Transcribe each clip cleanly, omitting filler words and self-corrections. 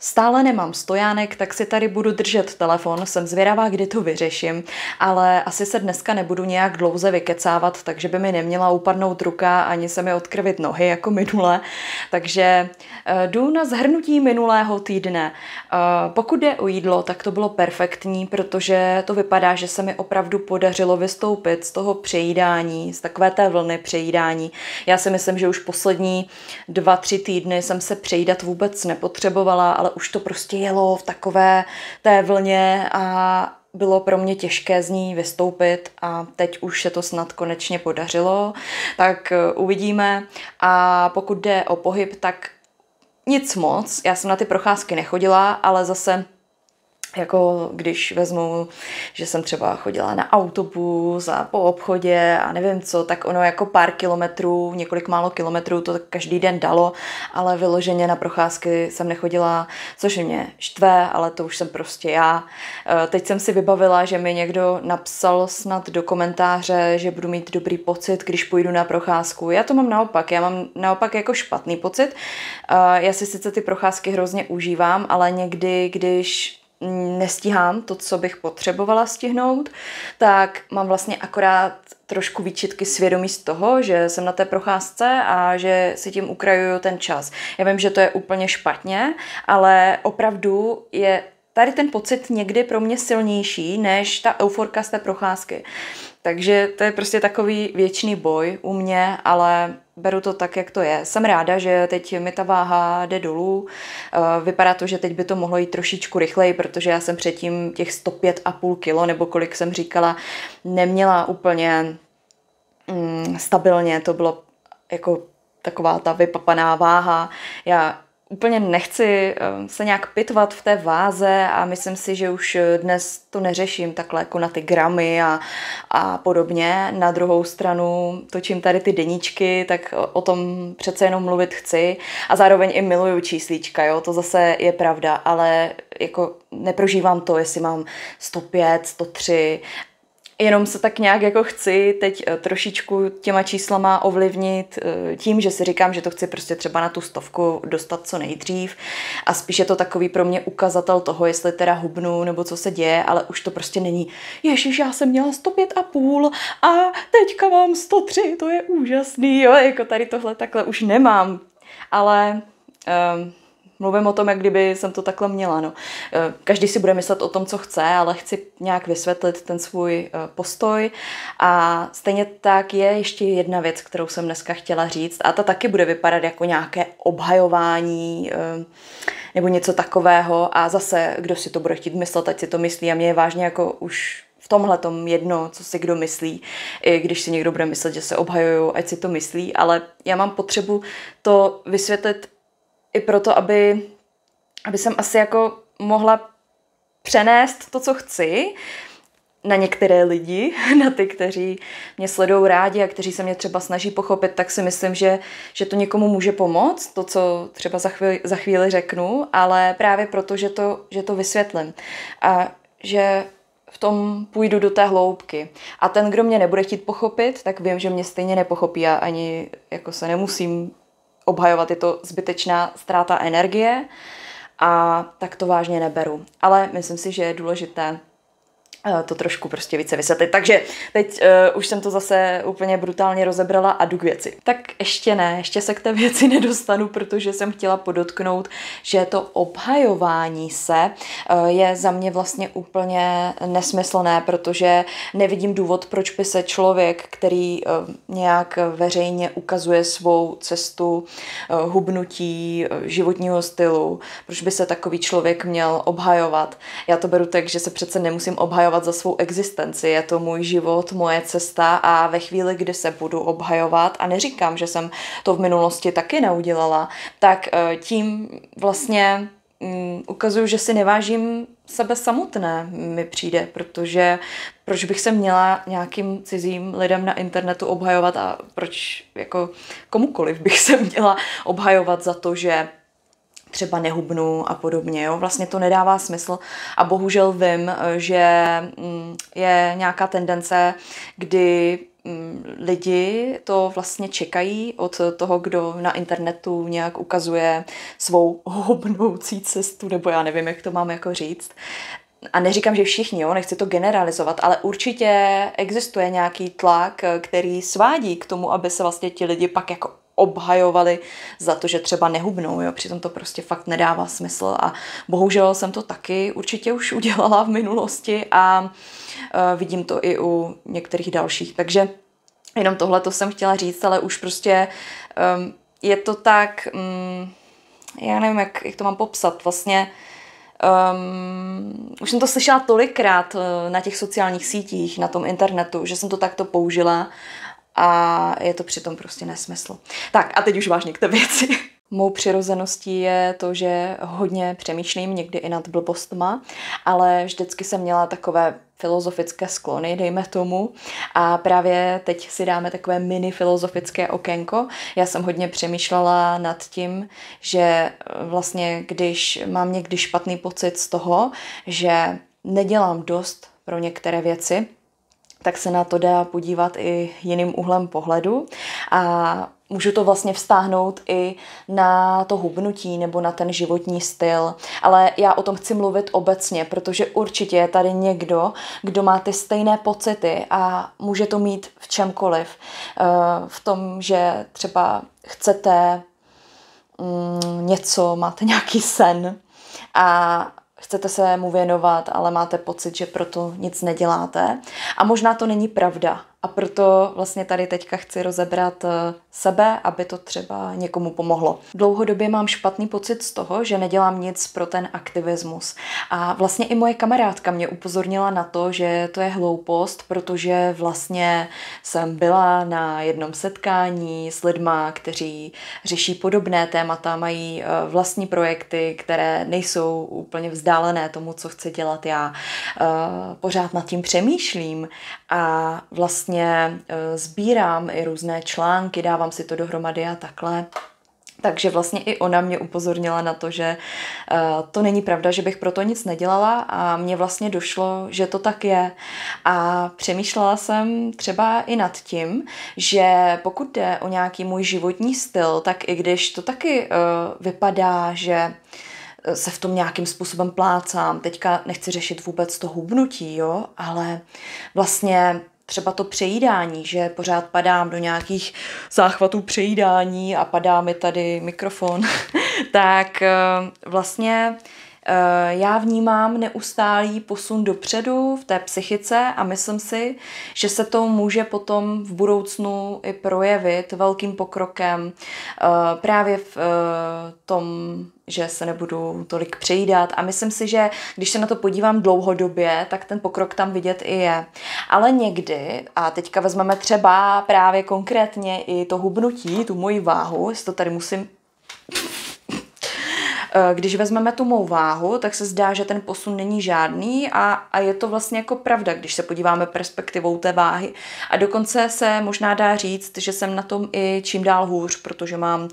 Stále nemám stojánek, tak si tady budu držet telefon, jsem zvědavá, kdy to vyřeším, ale asi se dneska nebudu nějak dlouze vykecávat, takže by mi neměla upadnout ruka ani se mi odkrvit nohy jako minule, takže jdu na shrnutí minulého týdne. Pokud jde o jídlo, tak to bylo perfektní, protože to vypadá, že se mi opravdu podařilo vystoupit z toho přejídání, z takové té vlny přejídání. Já si myslím, že už poslední 2-3 týdny jsem se přejídat vůbec nepotřebovala, ale už to prostě jelo v takové té vlně a bylo pro mě těžké z ní vystoupit a teď už se to snad konečně podařilo, tak uvidíme. A pokud jde o pohyb, tak nic moc. Já jsem na ty procházky nechodila, ale zase jako když vezmu, že jsem třeba chodila na autobus a po obchodě a nevím co, tak ono jako pár kilometrů, několik málo kilometrů to každý den dalo, ale vyloženě na procházky jsem nechodila, což mě štve, ale to už jsem prostě já. Teď jsem si vybavila, že mi někdo napsal snad do komentáře, že budu mít dobrý pocit, když půjdu na procházku. Já to mám naopak, já mám naopak jako špatný pocit. Já si sice ty procházky hrozně užívám, ale někdy, když nestíhám to, co bych potřebovala stihnout, tak mám vlastně akorát trošku výčitky svědomí z toho, že jsem na té procházce a že si tím ukrajuju ten čas. Já vím, že to je úplně špatně, ale opravdu je tady ten pocit někdy pro mě silnější než ta euforka z té procházky. Takže to je prostě takový věčný boj u mě, ale beru to tak, jak to je. Jsem ráda, že teď mi ta váha jde dolů. Vypadá to, že teď by to mohlo jít trošičku rychleji, protože já jsem předtím těch 105,5 kg, nebo kolik jsem říkala, neměla úplně stabilně. To bylo jako taková ta vypapaná váha. Já úplně nechci se nějak pitvat v té váze a myslím si, že už dnes to neřeším takhle jako na ty gramy a podobně. Na druhou stranu točím tady ty deníčky, tak o tom přece jenom mluvit chci a zároveň i miluju číslíčka, jo, to zase je pravda, ale jako neprožívám to, jestli mám 105, 103, jenom se tak nějak jako chci teď trošičku těma číslama ovlivnit tím, že si říkám, že to chci prostě třeba na tu 100 dostat co nejdřív a spíš je to takový pro mě ukazatel toho, jestli teda hubnu nebo co se děje, ale už to prostě není ježiš, já jsem měla 105,5 a teďka mám 103, to je úžasný, jo, jako tady tohle takhle už nemám, ale mluvím o tom, jak kdyby jsem to takhle měla. No. Každý si bude myslet o tom, co chce, ale chci nějak vysvětlit ten svůj postoj. A stejně tak je ještě jedna věc, kterou jsem dneska chtěla říct. A ta taky bude vypadat jako nějaké obhajování nebo něco takového. A zase, kdo si to bude chtít myslet, ať si to myslí. A mě je vážně jako už v tomhletom jedno, co si kdo myslí, i když si někdo bude myslet, že se obhajují, ať si to myslí. Ale já mám potřebu to vysvětlit i proto, aby jsem asi jako mohla přenést to, co chci, na některé lidi, na ty, kteří mě sledují rádi a kteří se mě třeba snaží pochopit, tak si myslím, že to někomu může pomoct, to, co třeba za chvíli řeknu, ale právě proto, že to vysvětlím. A že v tom půjdu do té hloubky. A ten, kdo mě nebude chtít pochopit, tak vím, že mě stejně nepochopí a ani jako se nemusím obhajovat, je to zbytečná ztráta energie a tak to vážně neberu. Ale myslím si, že je důležité to trošku prostě více vysvětlit. Takže teď už jsem to zase úplně brutálně rozebrala a jdu k věci. Tak ještě ne, ještě se k té věci nedostanu, protože jsem chtěla podotknout, že to obhajování se je za mě vlastně úplně nesmyslné, protože nevidím důvod, proč by se člověk, který nějak veřejně ukazuje svou cestu hubnutí, životního stylu, proč by se takový člověk měl obhajovat. Já to beru tak, že se přece nemusím obhajovat za svou existenci, je to můj život, moje cesta a ve chvíli, kdy se budu obhajovat a neříkám, že jsem to v minulosti taky neudělala, tak tím vlastně ukazuju, že si nevážím sebe samotné, mi přijde, protože proč bych se měla nějakým cizím lidem na internetu obhajovat a proč jako komukoliv bych se měla obhajovat za to, že třeba nehubnu a podobně. Jo? Vlastně to nedává smysl a bohužel vím, že je nějaká tendence, kdy lidi to vlastně čekají od toho, kdo na internetu nějak ukazuje svou hubnoucí cestu, nebo já nevím, jak to mám jako říct. A neříkám, že všichni, jo, nechci to generalizovat, ale určitě existuje nějaký tlak, který svádí k tomu, aby se vlastně ti lidi pak jako obhajovali za to, že třeba nehubnou, jo, přitom to prostě fakt nedává smysl a bohužel jsem to taky určitě už udělala v minulosti a vidím to i u některých dalších, takže jenom tohle to jsem chtěla říct, ale už prostě je to tak, já nevím, jak to mám popsat, vlastně už jsem to slyšela tolikrát na těch sociálních sítích, na tom internetu, že jsem to takto použila a je to přitom prostě nesmysl. Tak a teď už vážně k té věci. Mou přirozeností je to, že hodně přemýšlím někdy i nad blbostma, ale vždycky jsem měla takové filozofické sklony, dejme tomu. A právě teď si dáme takové mini filozofické okénko. Já jsem hodně přemýšlela nad tím, že vlastně když mám někdy špatný pocit z toho, že nedělám dost pro některé věci, tak se na to dá podívat i jiným úhlem pohledu a můžu to vlastně vztáhnout i na to hubnutí nebo na ten životní styl. Ale já o tom chci mluvit obecně, protože určitě je tady někdo, kdo má ty stejné pocity a může to mít v čemkoliv. V tom, že třeba chcete něco, máte nějaký sen a chcete se mu věnovat, ale máte pocit, že proto nic neděláte. A možná to není pravda. A proto vlastně tady teďka chci rozebrat sebe, aby to třeba někomu pomohlo. Dlouhodobě mám špatný pocit z toho, že nedělám nic pro ten aktivismus. A vlastně i moje kamarádka mě upozornila na to, že to je hloupost, protože vlastně jsem byla na jednom setkání s lidma, kteří řeší podobné témata, mají vlastní projekty, které nejsou úplně vzdálené tomu, co chci dělat já. Pořád nad tím přemýšlím a vlastně sbírám i různé články, dávám si to dohromady a takhle. Takže vlastně i ona mě upozornila na to, že to není pravda, že bych proto nic nedělala a mně vlastně došlo, že to tak je. A přemýšlela jsem třeba i nad tím, že pokud jde o nějaký můj životní styl, tak i když to taky vypadá, že se v tom nějakým způsobem plácám, teďka nechci řešit vůbec to hubnutí, jo, ale vlastně třeba to přejídání, že pořád padám do nějakých záchvatů přejídání a padá mi tady mikrofon, tak vlastně já vnímám neustálý posun dopředu v té psychice a myslím si, že se to může potom v budoucnu i projevit velkým pokrokem právě v tom, že se nebudu tolik přejídat a myslím si, že když se na to podívám dlouhodobě, tak ten pokrok tam vidět i je. Ale někdy, a teďka vezmeme třeba právě konkrétně i to hubnutí, tu moji váhu, jestli to tady musím... Když vezmeme tu mou váhu, tak se zdá, že ten posun není žádný a je to vlastně jako pravda, když se podíváme perspektivou té váhy. A dokonce se možná dá říct, že jsem na tom i čím dál hůř, protože mám,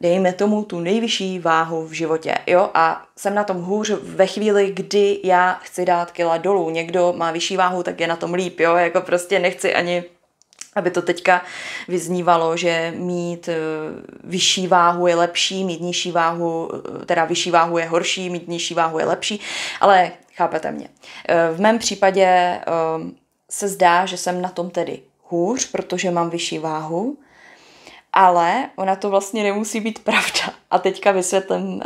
dejme tomu, tu nejvyšší váhu v životě. Jo? A jsem na tom hůř ve chvíli, kdy já chci dát kila dolů. Někdo má vyšší váhu, tak je na tom líp. Jo? Jako prostě nechci ani... aby to teďka vyznívalo, že mít vyšší váhu je lepší, mít nižší váhu, teda vyšší váhu je horší, mít nižší váhu je lepší, ale chápete mě. V mém případě se zdá, že jsem na tom tedy hůř, protože mám vyšší váhu, ale ona to vlastně nemusí být pravda. A teďka vysvětlím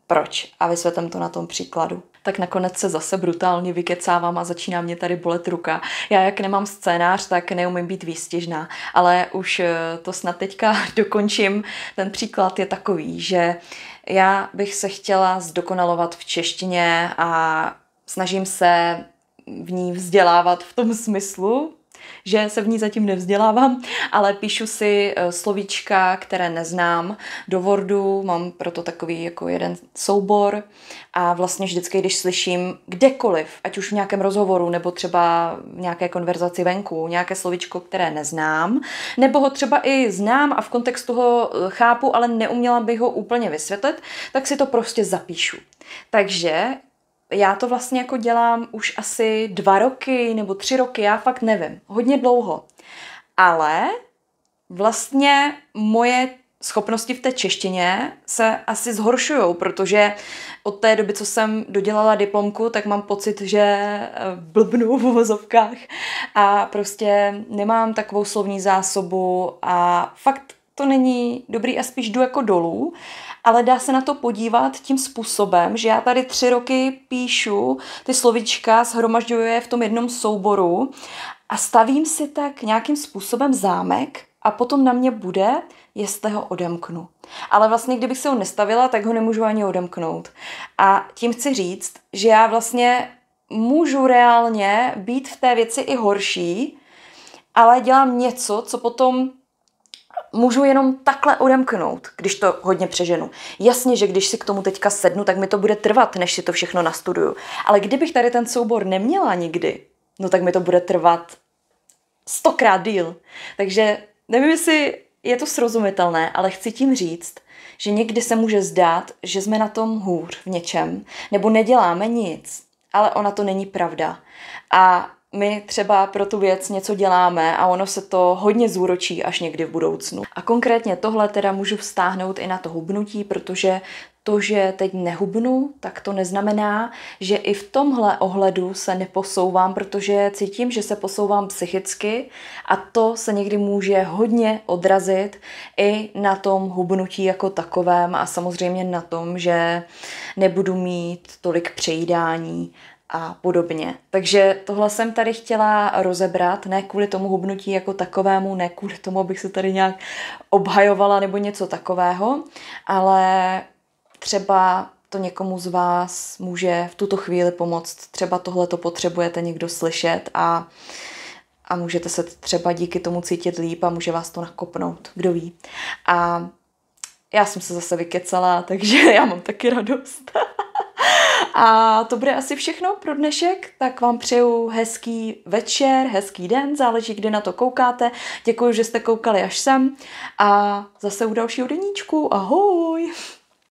proč a vysvětlím to na tom příkladu. Tak nakonec se zase brutálně vykecávám a začíná mě tady bolet ruka. Já jak nemám scénář, tak neumím být výstižná, ale už to snad teďka dokončím. Ten příklad je takový, že já bych se chtěla zdokonalovat v češtině a snažím se v ní vzdělávat v tom smyslu, že se v ní zatím nevzdělávám, ale píšu si slovíčka, které neznám do Wordu, mám proto takový jako jeden soubor a vlastně vždycky, když slyším kdekoliv, ať už v nějakém rozhovoru nebo třeba v nějaké konverzaci venku, nějaké slovíčko, které neznám, nebo ho třeba i znám a v kontextu ho chápu, ale neuměla bych ho úplně vysvětlit, tak si to prostě zapíšu. Takže já to vlastně jako dělám už asi 2 roky nebo 3 roky, já fakt nevím, hodně dlouho. Ale vlastně moje schopnosti v té češtině se asi zhoršujou, protože od té doby, co jsem dodělala diplomku, tak mám pocit, že blbnu v uvozovkách a prostě nemám takovou slovní zásobu a fakt to není dobrý a spíš jdu jako dolů, ale dá se na to podívat tím způsobem, že já tady 3 roky píšu ty slovíčka, shromažďuju je v tom jednom souboru a stavím si tak nějakým způsobem zámek a potom na mě bude, jestli ho odemknu. Ale vlastně, kdybych si ho nestavila, tak ho nemůžu ani odemknout. A tím chci říct, že já vlastně můžu reálně být v té věci i horší, ale dělám něco, co potom můžu jenom takhle odemknout, když to hodně přeženu. Jasně, že když si k tomu teďka sednu, tak mi to bude trvat, než si to všechno nastuduju. Ale kdybych tady ten soubor neměla nikdy, no tak mi to bude trvat 100krát díl. Takže nevím, jestli je to srozumitelné, ale chci tím říct, že někdy se může zdát, že jsme na tom hůř v něčem, nebo neděláme nic, ale ona to není pravda. A my třeba pro tu věc něco děláme a ono se to hodně zúročí až někdy v budoucnu. A konkrétně tohle teda můžu vztáhnout i na to hubnutí, protože to, že teď nehubnu, tak to neznamená, že i v tomhle ohledu se neposouvám, protože cítím, že se posouvám psychicky a to se někdy může hodně odrazit i na tom hubnutí jako takovém a samozřejmě na tom, že nebudu mít tolik přejídání a podobně. Takže tohle jsem tady chtěla rozebrat, ne kvůli tomu hubnutí jako takovému, ne kvůli tomu, abych se tady nějak obhajovala nebo něco takového, ale třeba to někomu z vás může v tuto chvíli pomoct. Třeba tohle to potřebujete někdo slyšet a můžete se třeba díky tomu cítit líp a může vás to nakopnout. Kdo ví. A já jsem se zase vykecala, takže já mám taky radost. A to bude asi všechno pro dnešek, tak vám přeju hezký večer, hezký den, záleží, kdy na to koukáte. Děkuji, že jste koukali až sem a zase u dalšího deníčku. Ahoj!